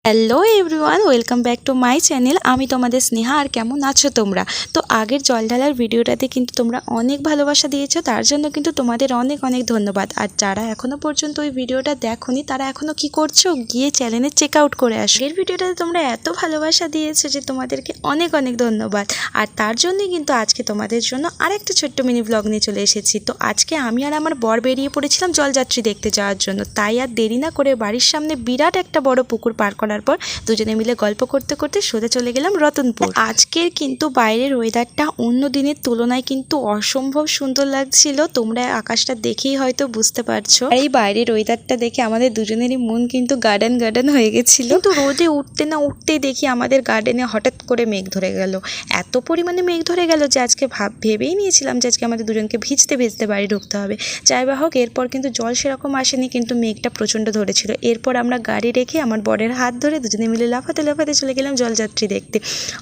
Hello everyone, welcome back to my channel. আমি তোমাদের স্নেহা। আর কেমন আছো তোমরা? তো আগের জল ঢালার ভিডিওটাতে কিন্তু তোমরা অনেক ভালোবাসা দিয়েছো, তার জন্য কিন্তু তোমাদের অনেক অনেক ধন্যবাদ। আর যারা এখনও পর্যন্ত ওই ভিডিওটা দেখোনি তারা এখনও কি করছো, গিয়ে চ্যানেলে চেক আউট করে আসো। আগের ভিডিওটাতে তোমরা এত ভালোবাসা দিয়েছো যে তোমাদেরকে অনেক অনেক ধন্যবাদ। আর তার জন্যই কিন্তু আজকে তোমাদের জন্য আরেকটা ছোট্ট মিনি ব্লগ নিয়ে চলে এসেছি। তো আজকে আমি আর আমার বর বেরিয়ে পড়েছিলাম জলযাত্রী দেখতে যাওয়ার জন্য। তাই আর দেরি না করে বাড়ির সামনে বিরাট একটা বড় পুকুর পার করার পর দুজনে মিলে গল্প করতে করতে সোজা চলে গেলাম রতনপুর। আজকের কিন্তু বাইরের ওয়েদারটা অন্য দিনের তুলনায় কিন্তু অসম্ভব সুন্দর লাগছিল। তোমরা আকাশটা দেখেই হয়তো বুঝতে পারছো। আর এই বাইরের ওয়েদারটা দেখে আমাদের দুজনেরই মন কিন্তু গার্ডেন গার্ডেন হয়ে গেছিল। কিন্তু রোদে উঠতে না উঠতেই দেখি আমাদের গার্ডেনে হঠাৎ করে মেঘ ধরে গেল। এত পরিমাণে মেঘ ধরে গেল যে আজকে ভেবেই নিয়েছিলাম যে আজকে আমাদের দুজনকে ভিজতে ভিজতে বাড়ি ঢুকতে হবে। যাই বা হোক, এরপর কিন্তু জল সেরকম আসেনি, কিন্তু মেঘটা প্রচণ্ড ধরেছিল। এরপর আমরা গাড়ি রেখে আমার বরের হাত ধরে দুজনে মিলে লাফাতে লাফাতে চলে গেলাম জলযাত্রী দেখতে।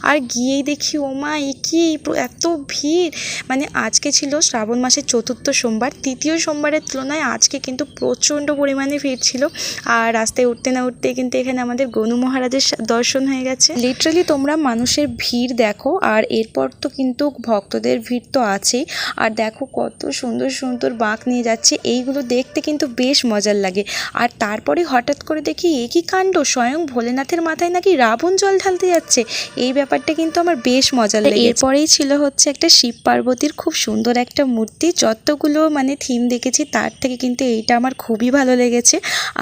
আর গিয়েই দেখি ওমা কি এত ভিড়! মানে আজকে ছিল শ্রাবণ মাসের চতুর্থ সোমবার, তৃতীয় সোমবারের তুলনায় আজকে কিন্তু প্রচণ্ড পরিমাণে ভিড় ছিল। আর রাস্তায় উঠতে না উঠতে কিন্তু এখানে আমাদের গনু মহারাজের দর্শন হয়ে গেছে। লিটারালি তোমরা মানুষের ভিড় দেখো। আর এরপর তো কিন্তু ভক্তদের ভিড় তো আছেই। আর দেখো কত সুন্দর সুন্দর বাঁক নিয়ে যাচ্ছে, এইগুলো দেখতে কিন্তু বেশ মজার লাগে। আর তারপরে হঠাৎ করে দেখি একই কাণ্ড, স্বয়ং ভোলেনাথের মাথায় নাকি রাবণ জল ঢালতে যাচ্ছে। এই ব্যাপারটা কিন্তু আমার বেশ মজার লাগে। এরপরেই ছিল হচ্ছে একটা শিব পার্বতীর খুব সুন্দর একটা মূর্তি। যতগুলো মানে থিম দেখেছি তার থেকে কিন্তু এইটা আমার খুবই ভালো লেগেছে।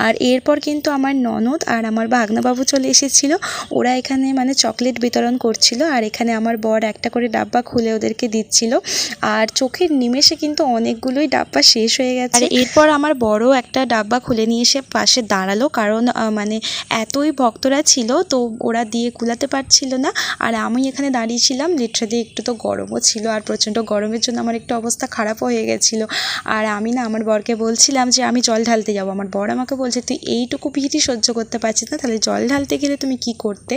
আর এরপর কিন্তু আমার ননদ আর আমার ভাগনাবাবু চলে এসেছিল। ওরা এখানে মানে চকলেট বিতরণ করছিল। আর এখানে আমার বর একটা করে ডাব্বা খুলে ওদেরকে দিচ্ছিল। আর চোখের নিমেষে কিন্তু অনেকগুলোই ডাব্বা শেষ হয়ে গেছে। আর এরপর আমার বড় একটা ডাব্বা খুলে নিয়ে এসে পাশে দাঁড়ালো, কারণ মানে এতই ভক্তরা ছিল তো ওরা দিয়ে কুলাতে পারছিল না। আর আমি এখানে দাঁড়িয়েছিলাম, লিটারালি একটু তো গরমও ছিল। আর প্রচণ্ড গরমের জন্য আমার একটু অবস্থা খারাপও হয়ে গেছিলো। আর আমি না আমার বরকে বলছিলাম যে আমি জল ঢালতে যাবো। আমার বর আমাকে বলছে তুই এইটুকু ভিড়ই সহ্য করতে পারছিস না, তাহলে জল ঢালতে গেলে তুমি কি করতে।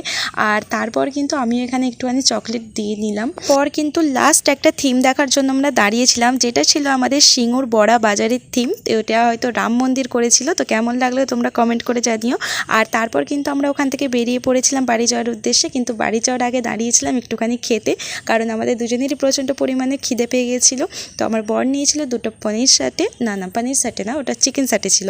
আর তারপর কিন্তু আমি এখানে একটুখানি চকলেট দিয়ে নিলাম। পর কিন্তু লাস্ট একটা থিম দেখার জন্য আমরা দাঁড়িয়েছিলাম, যেটা ছিল আমাদের সিঙ্গুর বড়া বাজারের থিম। ওটা হয়তো রাম মন্দির করেছিল। তো কেমন লাগলো তোমরা কমেন্ট করে জানিও। আর তারপর কিন্তু আমরা ওখান থেকে বেরিয়ে পড়েছিলাম বাড়ি যাওয়ার উদ্দেশ্যে। কিন্তু বাড়ি যাওয়ার আগে দাঁড়িয়েছিলাম একটুখানি খেতে, কারণ আমাদের দুজনেরই প্রচণ্ড পরিমাণে খিদে পেয়ে গিয়েছিলো। তো আমার বর নিয়েছিল দুটো পনির সাটে, না পনির সাটে না, ওটা চিকেন সাটে ছিল।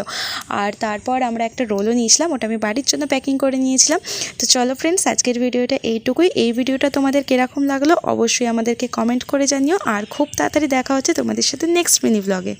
আর তারপর আমরা একটা রোলও নিয়েছিলাম, ওটা আমি বাড়ির জন্য প্যাকিং করে নিয়েছিলাম। তো চলো ফ্রেন্ডস, আজকের ভিডিওটা এইটুকুই। এই ভিডিওটা তোমাদের কীরকম লাগলো অবশ্যই আমাদেরকে কমেন্ট করে জানিও। আর খুব তাড়াতাড়ি দেখা হচ্ছে তোমাদের সাথে নেক্সট মিনি ব্লগে।